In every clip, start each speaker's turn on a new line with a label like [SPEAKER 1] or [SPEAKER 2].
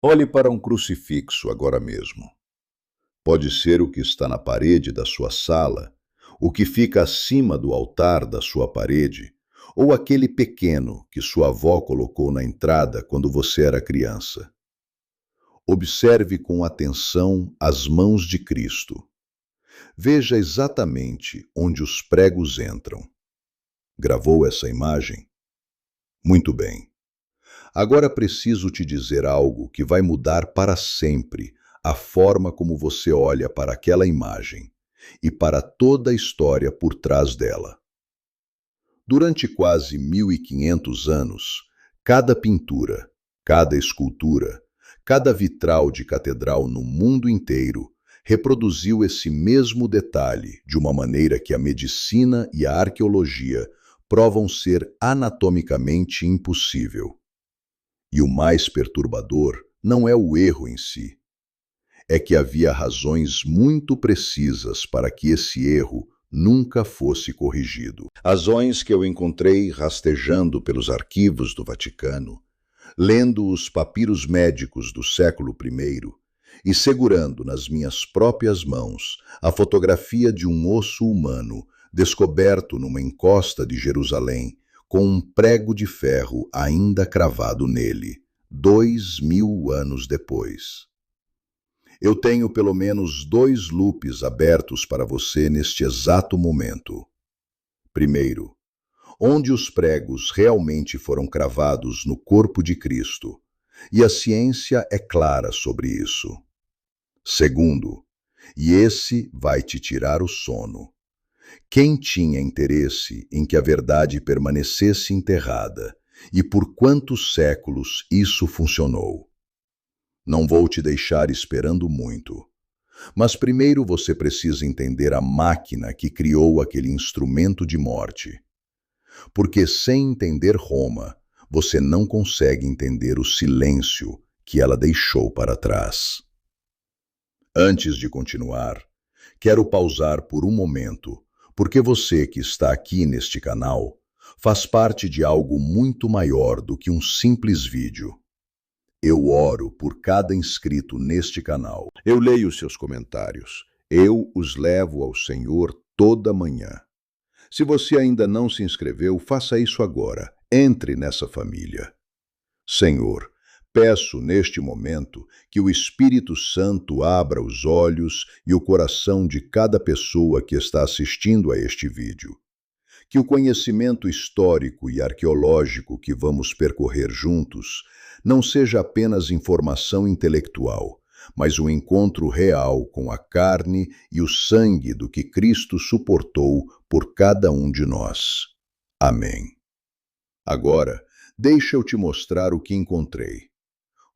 [SPEAKER 1] Olhe para um crucifixo agora mesmo. Pode ser o que está na parede da sua sala, o que fica acima do altar da sua parede, ou aquele pequeno que sua avó colocou na entrada quando você era criança. Observe com atenção as mãos de Cristo. Veja exatamente onde os pregos entram. Gravou essa imagem? Muito bem. Agora preciso te dizer algo que vai mudar para sempre a forma como você olha para aquela imagem e para toda a história por trás dela. Durante quase 1500 anos, cada pintura, cada escultura, cada vitral de catedral no mundo inteiro reproduziu esse mesmo detalhe de uma maneira que a medicina e a arqueologia provam ser anatomicamente impossível. E o mais perturbador não é o erro em si, é que havia razões muito precisas para que esse erro nunca fosse corrigido. Razões que eu encontrei rastejando pelos arquivos do Vaticano, lendo os papiros médicos do século I e segurando nas minhas próprias mãos a fotografia de um osso humano descoberto numa encosta de Jerusalém, com um prego de ferro ainda cravado nele, 2000 anos depois. Eu tenho pelo menos 2 loopes abertos para você neste exato momento. Primeiro, onde os pregos realmente foram cravados no corpo de Cristo, e a ciência é clara sobre isso. Segundo, e esse vai te tirar o sono. Quem tinha interesse em que a verdade permanecesse enterrada e por quantos séculos isso funcionou? Não vou te deixar esperando muito. Mas primeiro você precisa entender a máquina que criou aquele instrumento de morte. Porque sem entender Roma, você não consegue entender o silêncio que ela deixou para trás. Antes de continuar, quero pausar por um momento, porque você que está aqui neste canal faz parte de algo muito maior do que um simples vídeo. Eu oro por cada inscrito neste canal. Eu leio seus comentários. Eu os levo ao Senhor toda manhã. Se você ainda não se inscreveu, faça isso agora. Entre nessa família. Senhor, peço neste momento que o Espírito Santo abra os olhos e o coração de cada pessoa que está assistindo a este vídeo. Que o conhecimento histórico e arqueológico que vamos percorrer juntos não seja apenas informação intelectual, mas um encontro real com a carne e o sangue do que Cristo suportou por cada um de nós. Amém. Agora, deixa eu te mostrar o que encontrei.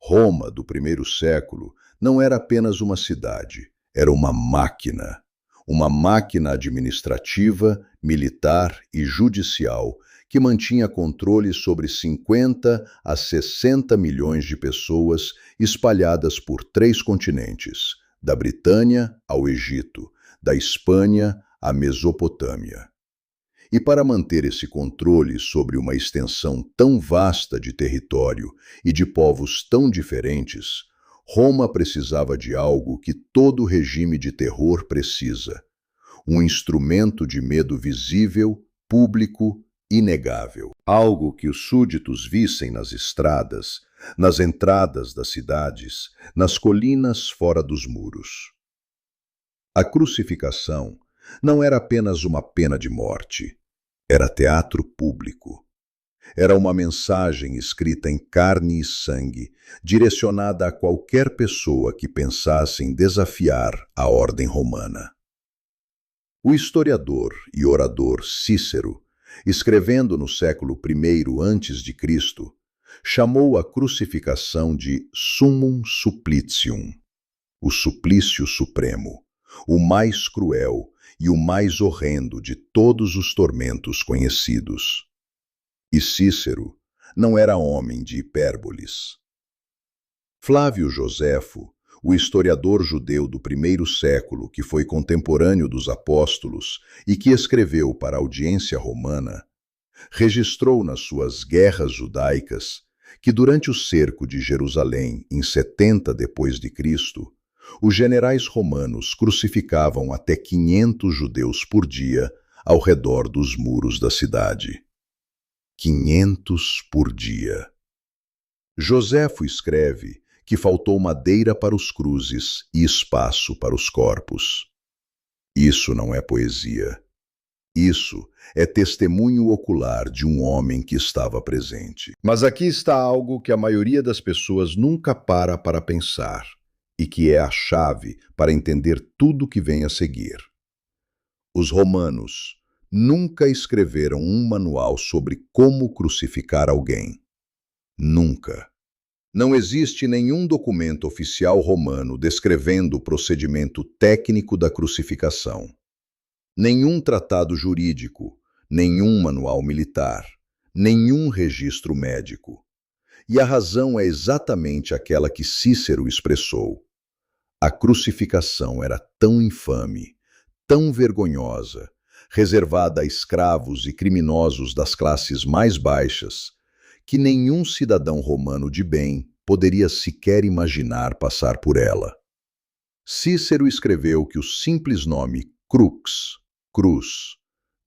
[SPEAKER 1] Roma, do primeiro século, não era apenas uma cidade, era uma máquina. Uma máquina administrativa, militar e judicial que mantinha controle sobre 50 a 60 milhões de pessoas espalhadas por 3 continentes, da Britânia ao Egito, da Espanha à Mesopotâmia. E para manter esse controle sobre uma extensão tão vasta de território e de povos tão diferentes, Roma precisava de algo que todo regime de terror precisa: um instrumento de medo visível, público, inegável. Algo que os súditos vissem nas estradas, nas entradas das cidades, nas colinas fora dos muros. A crucificação não era apenas uma pena de morte, era teatro público. Era uma mensagem escrita em carne e sangue, direcionada a qualquer pessoa que pensasse em desafiar a ordem romana. O historiador e orador Cícero, escrevendo no século I a.C., chamou a crucificação de Summum Supplicium, o suplício supremo, o mais cruel e o mais horrendo de todos os tormentos conhecidos. E Cícero não era homem de hipérboles. Flávio Joséfo, o historiador judeu do primeiro século que foi contemporâneo dos apóstolos e que escreveu para a audiência romana, registrou nas suas guerras judaicas que durante o cerco de Jerusalém, em 70 depois de Cristo, os generais romanos crucificavam até 500 judeus por dia ao redor dos muros da cidade. 500 por dia. Joséfo escreve que faltou madeira para os cruzes e espaço para os corpos. Isso não é poesia. Isso é testemunho ocular de um homem que estava presente. Mas aqui está algo que a maioria das pessoas nunca para pensar, e que é a chave para entender tudo o que vem a seguir. Os romanos nunca escreveram um manual sobre como crucificar alguém. Nunca. Não existe nenhum documento oficial romano descrevendo o procedimento técnico da crucificação. Nenhum tratado jurídico, nenhum manual militar, nenhum registro médico. E a razão é exatamente aquela que Cícero expressou. A crucificação era tão infame, tão vergonhosa, reservada a escravos e criminosos das classes mais baixas, que nenhum cidadão romano de bem poderia sequer imaginar passar por ela. Cícero escreveu que o simples nome cruz,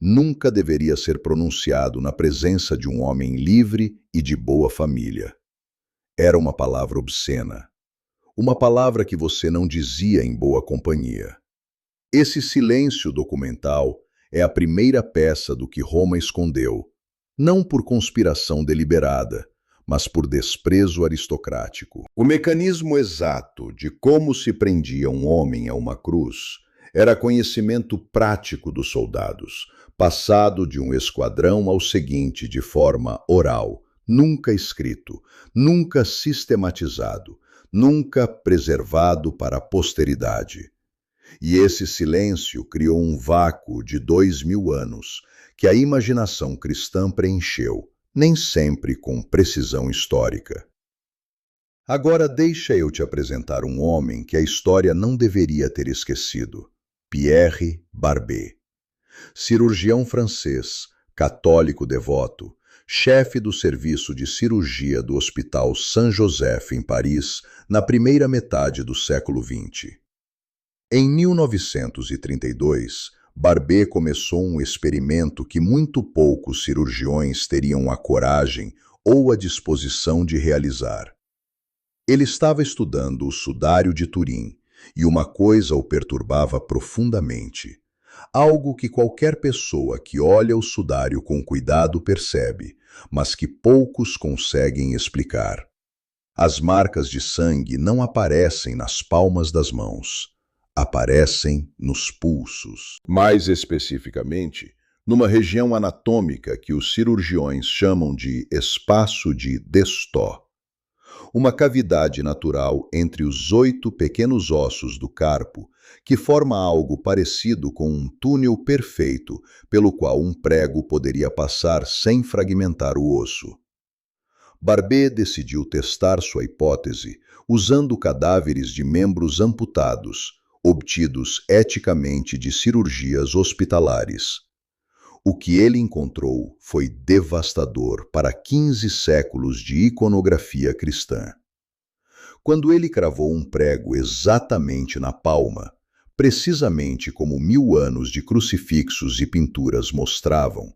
[SPEAKER 1] nunca deveria ser pronunciado na presença de um homem livre e de boa família. Era uma palavra obscena, uma palavra que você não dizia em boa companhia. Esse silêncio documental é a primeira peça do que Roma escondeu, não por conspiração deliberada, mas por desprezo aristocrático. O mecanismo exato de como se prendia um homem a uma cruz era conhecimento prático dos soldados, passado de um esquadrão ao seguinte de forma oral, nunca escrito, nunca sistematizado, nunca preservado para a posteridade. E esse silêncio criou um vácuo de 2000 anos, que a imaginação cristã preencheu, nem sempre com precisão histórica. Agora deixa eu te apresentar um homem que a história não deveria ter esquecido. Pierre Barbet. Cirurgião francês, católico devoto, chefe do serviço de cirurgia do Hospital Saint-Joseph em Paris, na primeira metade do século XX. Em 1932, Barbet começou um experimento que muito poucos cirurgiões teriam a coragem ou a disposição de realizar. Ele estava estudando o sudário de Turim e uma coisa o perturbava profundamente. Algo que qualquer pessoa que olha o sudário com cuidado percebe, mas que poucos conseguem explicar. As marcas de sangue não aparecem nas palmas das mãos. Aparecem nos pulsos. Mais especificamente, numa região anatômica que os cirurgiões chamam de espaço de Destot. Uma cavidade natural entre os 8 pequenos ossos do carpo, que forma algo parecido com um túnel perfeito pelo qual um prego poderia passar sem fragmentar o osso. Barbet decidiu testar sua hipótese usando cadáveres de membros amputados, obtidos eticamente de cirurgias hospitalares. O que ele encontrou foi devastador para 15 séculos de iconografia cristã. Quando ele cravou um prego exatamente na palma, precisamente como 1000 anos de crucifixos e pinturas mostravam,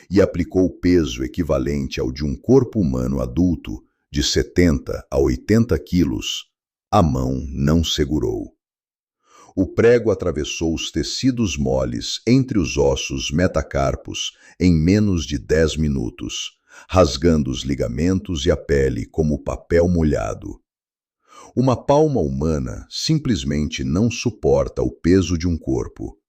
[SPEAKER 1] e aplicou peso equivalente ao de um corpo humano adulto, de 70 a 80 quilos, a mão não segurou. O prego atravessou os tecidos moles entre os ossos metacarpos em menos de 10 minutos, rasgando os ligamentos e a pele como papel molhado. Uma palma humana simplesmente não suporta o peso de um corpo.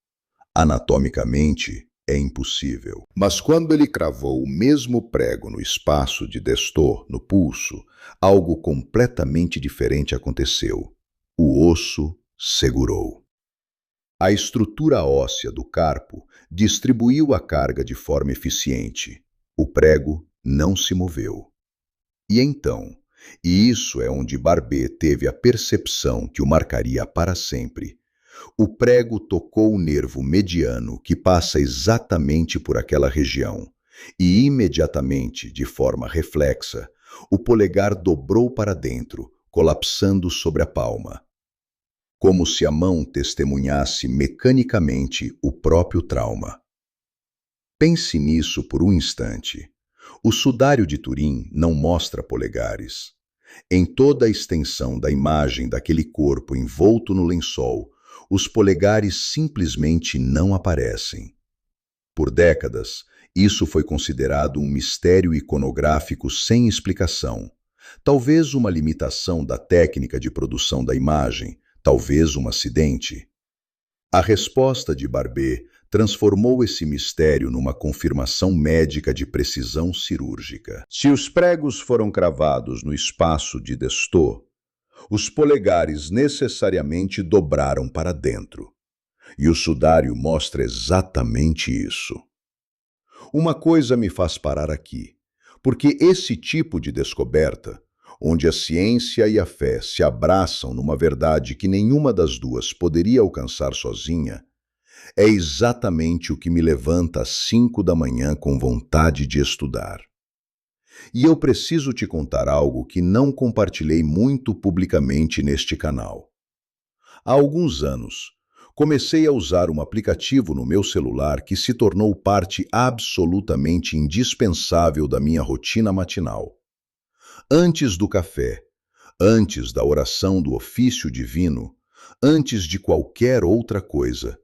[SPEAKER 1] Anatomicamente, é impossível. Mas quando ele cravou o mesmo prego no espaço de Destot, no pulso, algo completamente diferente aconteceu. O osso segurou. A estrutura óssea do carpo distribuiu a carga de forma eficiente. O prego não se moveu. E então, e isso é onde Barbet teve a percepção que o marcaria para sempre, o prego tocou o nervo mediano que passa exatamente por aquela região, e imediatamente, de forma reflexa, O polegar dobrou para dentro, colapsando sobre a palma, como se a mão testemunhasse mecanicamente o próprio trauma. Pense nisso por um instante. O sudário de Turim não mostra polegares. Em toda a extensão da imagem daquele corpo envolto no lençol, os polegares simplesmente não aparecem. Por décadas, isso foi considerado um mistério iconográfico sem explicação. Talvez uma limitação da técnica de produção da imagem, talvez um acidente. A resposta de Barbet transformou esse mistério numa confirmação médica de precisão cirúrgica. Se os pregos foram cravados no espaço de Destaux, os polegares necessariamente dobraram para dentro. E o sudário mostra exatamente isso. Uma coisa me faz parar aqui, porque esse tipo de descoberta, onde a ciência e a fé se abraçam numa verdade que nenhuma das duas poderia alcançar sozinha, é exatamente o que me levanta às 5 da manhã com vontade de estudar. E eu preciso te contar algo que não compartilhei muito publicamente neste canal. Há alguns anos, comecei a usar um aplicativo no meu celular que se tornou parte absolutamente indispensável da minha rotina matinal. Antes do café, antes da oração do ofício divino, antes de qualquer outra coisa,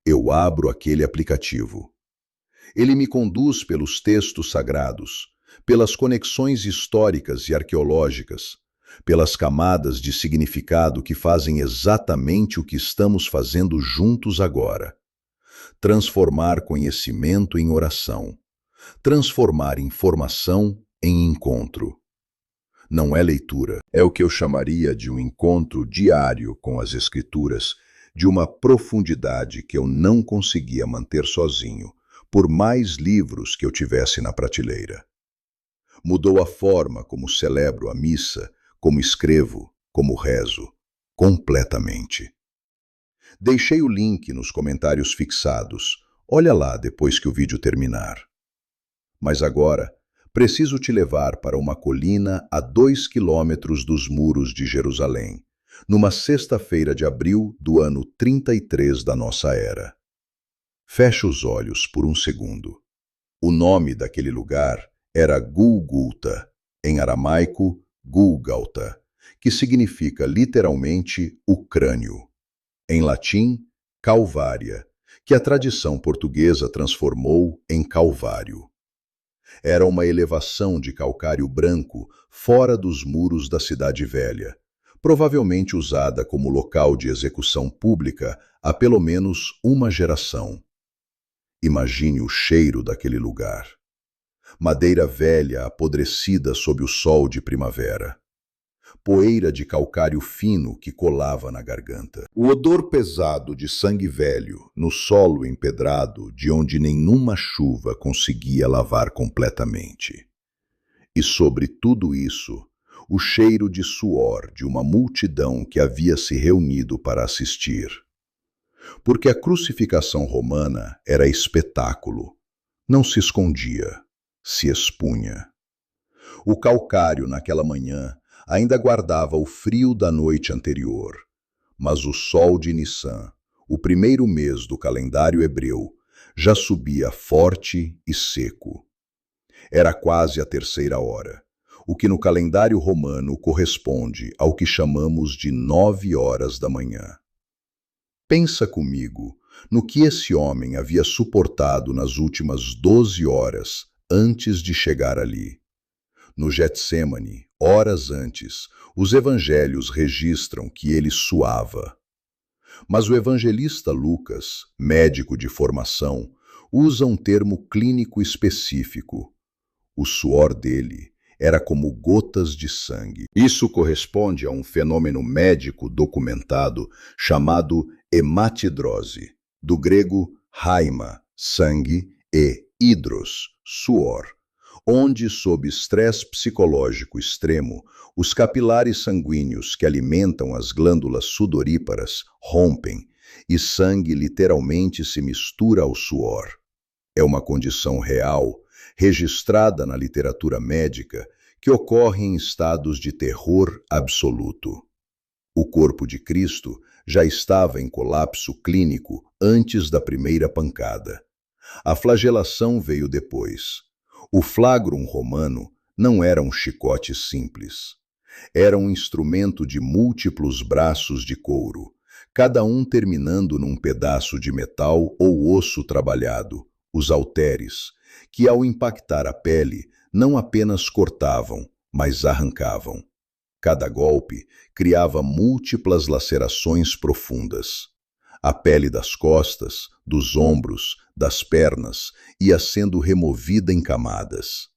[SPEAKER 1] eu abro aquele aplicativo. Ele me conduz pelos textos sagrados, pelas conexões históricas e arqueológicas, pelas camadas de significado que fazem exatamente o que estamos fazendo juntos agora. Transformar conhecimento em oração. Transformar informação em encontro. Não é leitura, é o que eu chamaria de um encontro diário com as Escrituras, de uma profundidade que eu não conseguia manter sozinho, por mais livros que eu tivesse na prateleira. Mudou a forma como celebro a missa, como escrevo, como rezo, completamente. Deixei o link nos comentários fixados. Olha lá depois que o vídeo terminar. Mas agora, preciso te levar para uma colina a 2 quilômetros dos muros de Jerusalém, numa sexta-feira de abril do ano 33 da nossa era. Fecha os olhos por um segundo. O nome daquele lugar era Gulgulta, em aramaico, Gulgalta, que significa literalmente o crânio. Em latim, Calvária, que a tradição portuguesa transformou em Calvário. Era uma elevação de calcário branco fora dos muros da Cidade Velha, provavelmente usada como local de execução pública há pelo menos uma geração. Imagine o cheiro daquele lugar. Madeira velha apodrecida sob o sol de primavera. Poeira de calcário fino que colava na garganta. O odor pesado de sangue velho no solo empedrado de onde nenhuma chuva conseguia lavar completamente. E sobre tudo isso, o cheiro de suor de uma multidão que havia se reunido para assistir. Porque a crucificação romana era espetáculo. Não se escondia, se expunha. O calcário naquela manhã ainda guardava o frio da noite anterior, mas o sol de Nissan, o primeiro mês do calendário hebreu, já subia forte e seco. Era quase a 3ª hora, o que no calendário romano corresponde ao que chamamos de 9 horas da manhã. Pensa comigo no que esse homem havia suportado nas últimas 12 horas antes de chegar ali. No Getsêmani, horas antes, os evangelhos registram que ele suava. Mas o evangelista Lucas, médico de formação, usa um termo clínico específico. O suor dele era como gotas de sangue. Isso corresponde a um fenômeno médico documentado chamado hematidrose, do grego haima, sangue, e hidros, suor, onde, sob estresse psicológico extremo, os capilares sanguíneos que alimentam as glândulas sudoríparas rompem e sangue literalmente se mistura ao suor. É uma condição real, registrada na literatura médica, que ocorre em estados de terror absoluto. O corpo de Cristo já estava em colapso clínico antes da primeira pancada. A flagelação veio depois. O flagrum romano não era um chicote simples. Era um instrumento de múltiplos braços de couro, cada um terminando num pedaço de metal ou osso trabalhado, os halteres, que ao impactar a pele não apenas cortavam, mas arrancavam. Cada golpe criava múltiplas lacerações profundas. A pele das costas, dos ombros, das pernas ia sendo removida em camadas.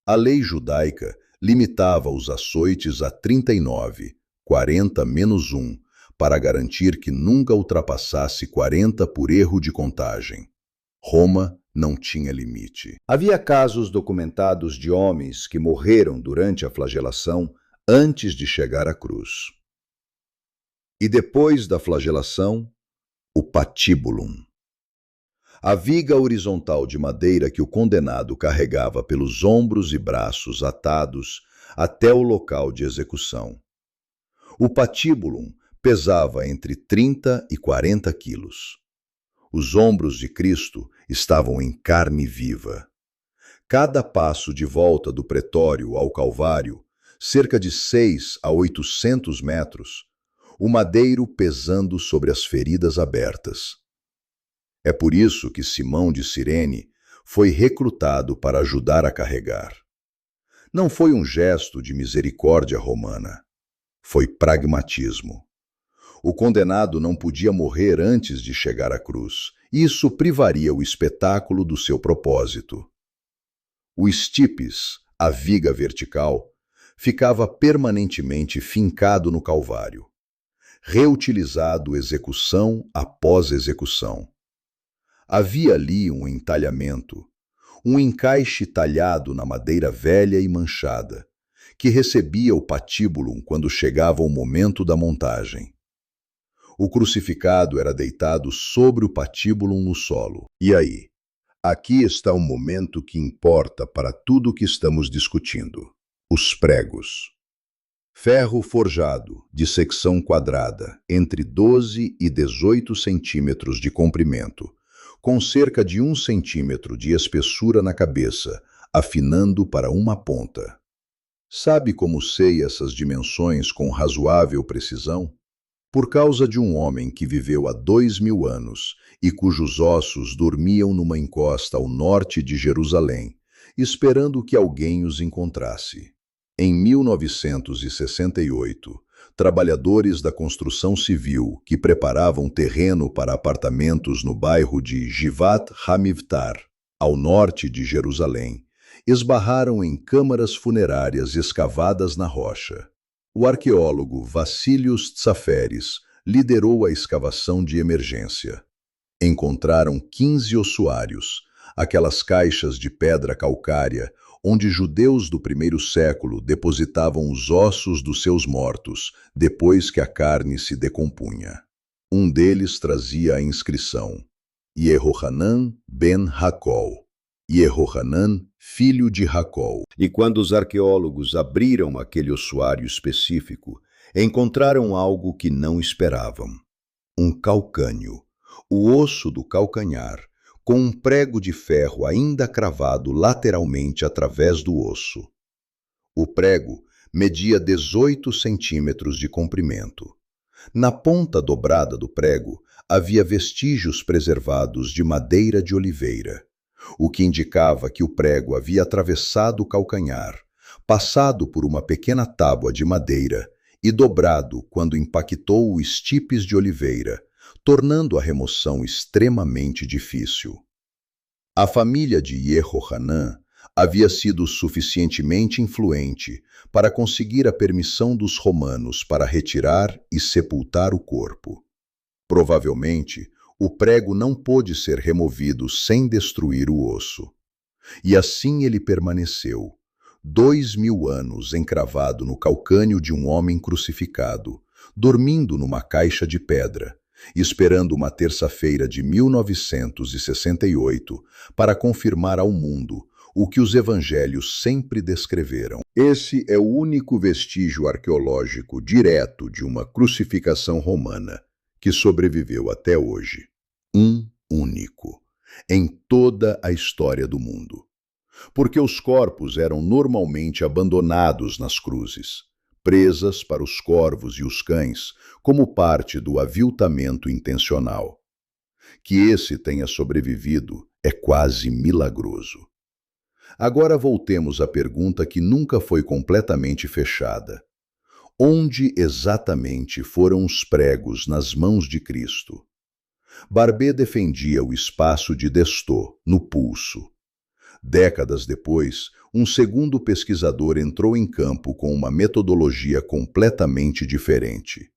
[SPEAKER 1] A lei judaica limitava os açoites a 39, 40 menos 1, para garantir que nunca ultrapassasse 40 por erro de contagem. Roma não tinha limite. Havia casos documentados de homens que morreram durante a flagelação antes de chegar à cruz. E depois da flagelação, o patíbulum. A viga horizontal de madeira que o condenado carregava pelos ombros e braços atados até o local de execução. O patíbulum pesava entre 30 e 40 quilos. Os ombros de Cristo estavam em carne viva. Cada passo de volta do pretório ao Calvário, cerca de 6 a 800 metros, o madeiro pesando sobre as feridas abertas. É por isso que Simão de Cirene foi recrutado para ajudar a carregar. Não foi um gesto de misericórdia romana, foi pragmatismo. O condenado não podia morrer antes de chegar à cruz. Isso privaria o espetáculo do seu propósito. O stipes, a viga vertical, ficava permanentemente fincado no Calvário, reutilizado execução após execução. Havia ali um entalhamento, um encaixe talhado na madeira velha e manchada, que recebia o patíbulum quando chegava o momento da montagem. O crucificado era deitado sobre o patíbulum no solo. E aí? Aqui está o momento que importa para tudo o que estamos discutindo. Os pregos. Ferro forjado, de secção quadrada, entre 12 e 18 centímetros de comprimento, com cerca de 1 centímetro de espessura na cabeça, afinando para uma ponta. Sabe como sei essas dimensões com razoável precisão? Por causa de um homem que viveu há 2000 anos e cujos ossos dormiam numa encosta ao norte de Jerusalém, esperando que alguém os encontrasse. Em 1968, trabalhadores da construção civil que preparavam terreno para apartamentos no bairro de Givat Hamivtar, ao norte de Jerusalém, esbarraram em câmaras funerárias escavadas na rocha. O arqueólogo Vassilios Tsaferis liderou a escavação de emergência. Encontraram 15 ossuários, aquelas caixas de pedra calcária onde judeus do primeiro século depositavam os ossos dos seus mortos depois que a carne se decompunha. Um deles trazia a inscrição: Yehohanan ben Hakol. Yehohanan, filho de Hakol. E quando os arqueólogos abriram aquele ossuário específico, encontraram algo que não esperavam. Um calcânio, o osso do calcanhar, com um prego de ferro ainda cravado lateralmente através do osso. O prego media 18 centímetros de comprimento. Na ponta dobrada do prego havia vestígios preservados de madeira de oliveira, o que indicava que o prego havia atravessado o calcanhar, passado por uma pequena tábua de madeira e dobrado quando impactou o estipes de oliveira, tornando a remoção extremamente difícil. A família de Yehohanan havia sido suficientemente influente para conseguir a permissão dos romanos para retirar e sepultar o corpo. Provavelmente, o prego não pôde ser removido sem destruir o osso. E assim ele permaneceu, 2000 anos encravado no calcânio de um homem crucificado, dormindo numa caixa de pedra, esperando uma terça-feira de 1968 para confirmar ao mundo o que os evangelhos sempre descreveram. Esse é o único vestígio arqueológico direto de uma crucificação romana que sobreviveu até hoje. Um único, em toda a história do mundo. Porque os corpos eram normalmente abandonados nas cruzes, presas para os corvos e os cães, como parte do aviltamento intencional. Que esse tenha sobrevivido é quase milagroso. Agora voltemos à pergunta que nunca foi completamente fechada. Onde exatamente foram os pregos nas mãos de Cristo? Barbé defendia o espaço de Destô, no pulso. Décadas depois, um segundo pesquisador entrou em campo com uma metodologia completamente diferente.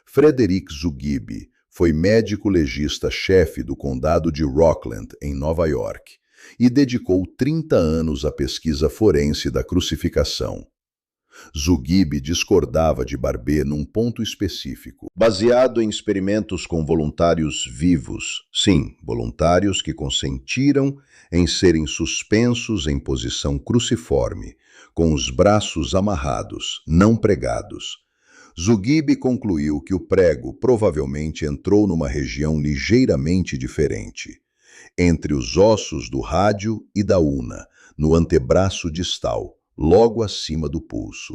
[SPEAKER 1] Frederick Zugibe foi médico legista-chefe do condado de Rockland, em Nova York, e dedicou 30 anos à pesquisa forense da crucificação. Zugibe discordava de Barbé num ponto específico. Baseado em experimentos com voluntários vivos, sim, voluntários que consentiram em serem suspensos em posição cruciforme, com os braços amarrados, não pregados. Zugibe concluiu que o prego provavelmente entrou numa região ligeiramente diferente, entre os ossos do rádio e da una, no antebraço distal, logo acima do pulso.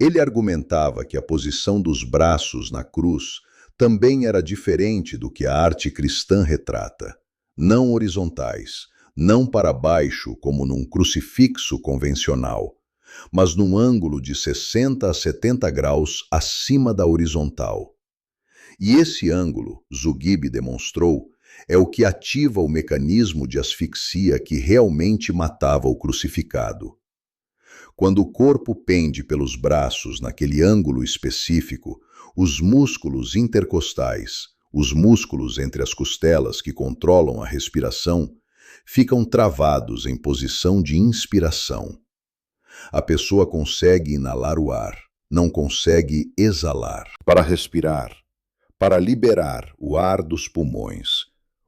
[SPEAKER 1] Ele argumentava que a posição dos braços na cruz também era diferente do que a arte cristã retrata. Não horizontais, não para baixo como num crucifixo convencional, mas num ângulo de 60 a 70 graus acima da horizontal. E esse ângulo, Zugibe demonstrou, é o que ativa o mecanismo de asfixia que realmente matava o crucificado. Quando o corpo pende pelos braços naquele ângulo específico, os músculos intercostais, os músculos entre as costelas que controlam a respiração, ficam travados em posição de inspiração. A pessoa consegue inalar o ar, não consegue exalar. Para respirar, para liberar o ar dos pulmões,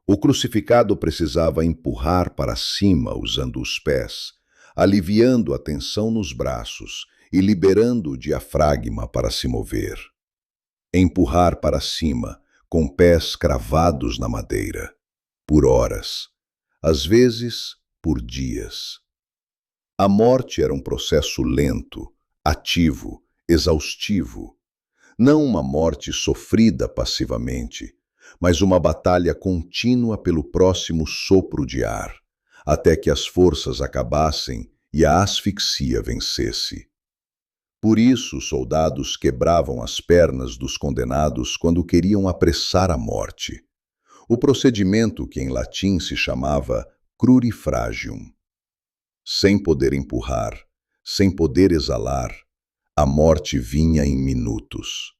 [SPEAKER 1] o crucificado precisava empurrar para cima usando os pés, aliviando a tensão nos braços e liberando o diafragma para se mover. Empurrar para cima, com pés cravados na madeira, por horas, às vezes por dias. A morte era um processo lento, ativo, exaustivo. Não uma morte sofrida passivamente, mas uma batalha contínua pelo próximo sopro de ar, até que as forças acabassem e a asfixia vencesse. Por isso, os soldados quebravam as pernas dos condenados quando queriam apressar a morte. O procedimento, que em latim se chamava crurifragium. Sem poder empurrar, sem poder exalar, a morte vinha em minutos.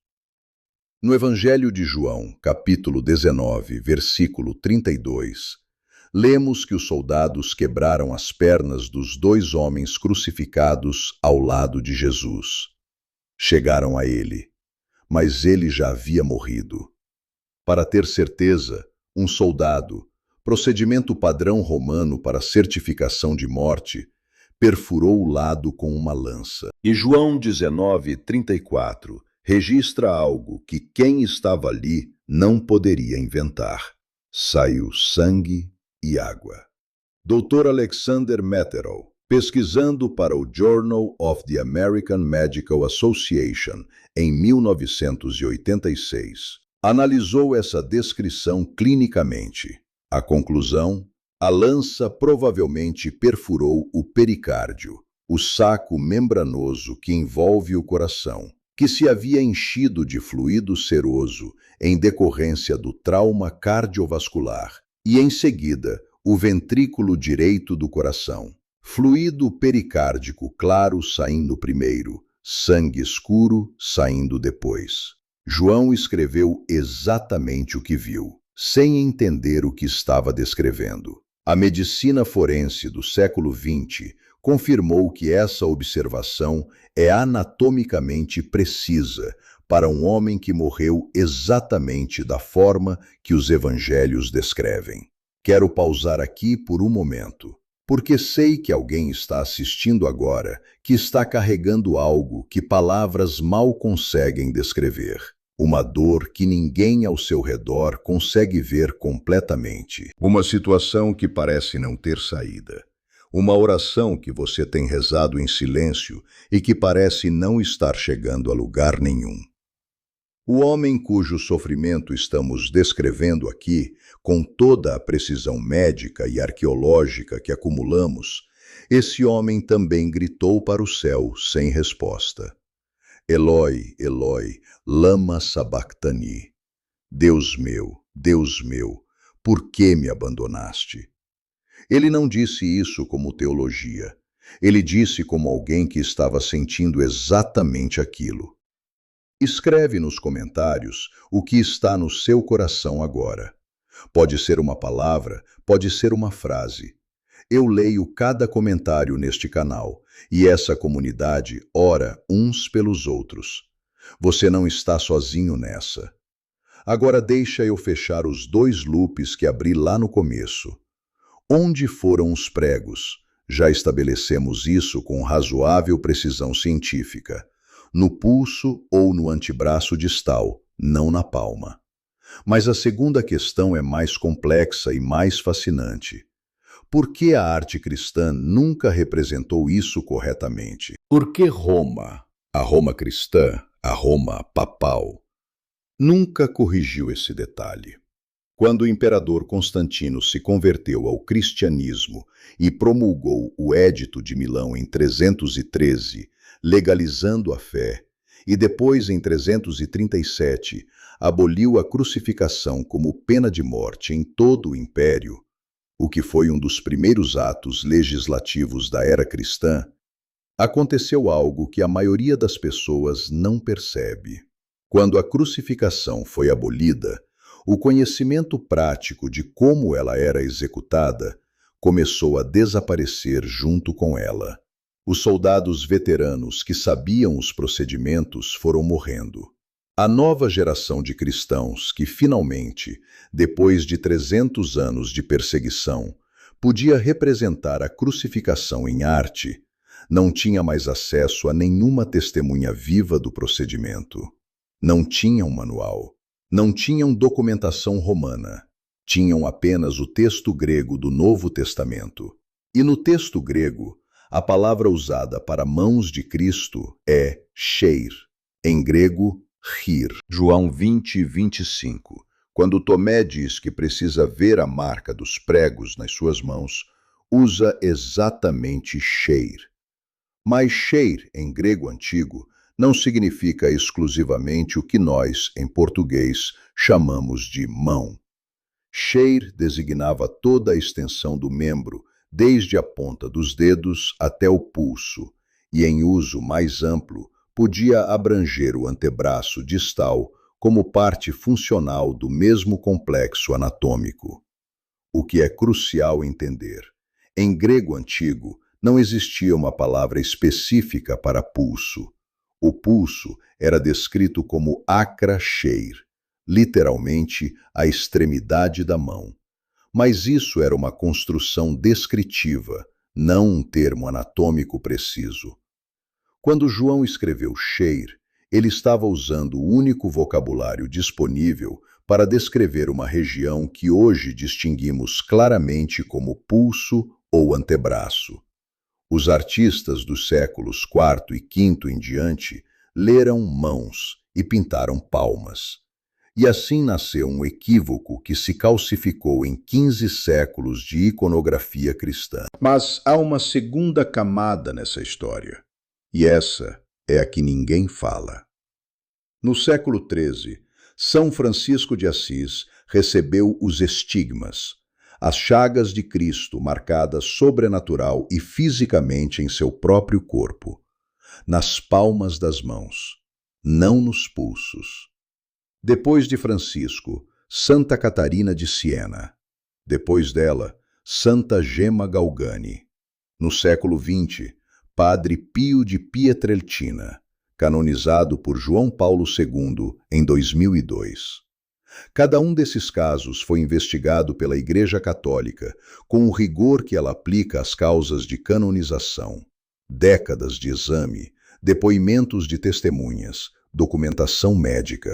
[SPEAKER 1] No Evangelho de João, capítulo 19, versículo 32, lemos que os soldados quebraram as pernas dos 2 homens crucificados ao lado de Jesus. Chegaram a ele, mas ele já havia morrido. Para ter certeza, um soldado, procedimento padrão romano para certificação de morte, perfurou o lado com uma lança. E João 19, 34 registra algo que quem estava ali não poderia inventar. Saiu sangue e água. Dr. Alexander Metterow, pesquisando para o Journal of the American Medical Association em 1986, analisou essa descrição clinicamente. A conclusão: a lança provavelmente perfurou o pericárdio, o saco membranoso que envolve o coração, que se havia enchido de fluido seroso em decorrência do trauma cardiovascular, e em seguida o ventrículo direito do coração. Fluido pericárdico claro saindo primeiro, sangue escuro saindo depois. João escreveu exatamente o que viu, sem entender o que estava descrevendo. A medicina forense do século XX confirmou que essa observação é anatomicamente precisa para um homem que morreu exatamente da forma que os evangelhos descrevem. Quero pausar aqui por um momento. Porque sei que alguém está assistindo agora que está carregando algo que palavras mal conseguem descrever. Uma dor que ninguém ao seu redor consegue ver completamente. Uma situação que parece não ter saída. Uma oração que você tem rezado em silêncio e que parece não estar chegando a lugar nenhum. O homem cujo sofrimento estamos descrevendo aqui, com toda a precisão médica e arqueológica que acumulamos, esse homem também gritou para o céu sem resposta. Eloi, Eloi, lama sabachthani. Deus meu, por que me abandonaste? Ele não disse isso como teologia. Ele disse como alguém que estava sentindo exatamente aquilo. Escreve nos comentários o que está no seu coração agora. Pode ser uma palavra, pode ser uma frase. Eu leio cada comentário neste canal e essa comunidade ora uns pelos outros. Você não está sozinho nessa. Agora deixa eu fechar os 2 loops que abri lá no começo. Onde foram os pregos? Já estabelecemos isso com razoável precisão científica. No pulso ou no antebraço distal, não na palma. Mas a segunda questão é mais complexa e mais fascinante. Por que a arte cristã nunca representou isso corretamente? Por que Roma, a Roma cristã, a Roma papal, nunca corrigiu esse detalhe? Quando o imperador Constantino se converteu ao cristianismo e promulgou o Édito de Milão em 313, legalizando a fé, e depois, em 337, aboliu a crucificação como pena de morte em todo o império, o que foi um dos primeiros atos legislativos da era cristã, aconteceu algo que a maioria das pessoas não percebe. Quando a crucificação foi abolida, o conhecimento prático de como ela era executada começou a desaparecer junto com ela. Os soldados veteranos que sabiam os procedimentos foram morrendo. A nova geração de cristãos que finalmente, depois de 300 anos de perseguição, podia representar a crucificação em arte, não tinha mais acesso a nenhuma testemunha viva do procedimento. Não tinham manual, não tinham documentação romana, tinham apenas o texto grego do Novo Testamento. E no texto grego, a palavra usada para mãos de Cristo é sheir, em grego, rir. João 20, 25. Quando Tomé diz que precisa ver a marca dos pregos nas suas mãos, usa exatamente sheir. Mas sheir, em grego antigo, não significa exclusivamente o que nós, em português, chamamos de mão. Sheir designava toda a extensão do membro, desde a ponta dos dedos até o pulso, e em uso mais amplo, podia abranger o antebraço distal como parte funcional do mesmo complexo anatômico. O que é crucial entender. Em grego antigo, não existia uma palavra específica para pulso. O pulso era descrito como acra sheir, literalmente a extremidade da mão. Mas isso era uma construção descritiva, não um termo anatômico preciso. Quando João escreveu sheir, ele estava usando o único vocabulário disponível para descrever uma região que hoje distinguimos claramente como pulso ou antebraço. Os artistas dos séculos IV e V em diante leram mãos e pintaram palmas. E assim nasceu um equívoco que se calcificou em 15 séculos de iconografia cristã. Mas há uma segunda camada nessa história, e essa é a que ninguém fala. No século XIII, São Francisco de Assis recebeu os estigmas, as chagas de Cristo marcadas sobrenatural e fisicamente em seu próprio corpo, nas palmas das mãos, não nos pulsos. Depois de Francisco, Santa Catarina de Siena. Depois dela, Santa Gemma Galgani. No século XX, Padre Pio de Pietrelcina, canonizado por João Paulo II em 2002. Cada um desses casos foi investigado pela Igreja Católica, com o rigor que ela aplica às causas de canonização. Décadas de exame, depoimentos de testemunhas, documentação médica.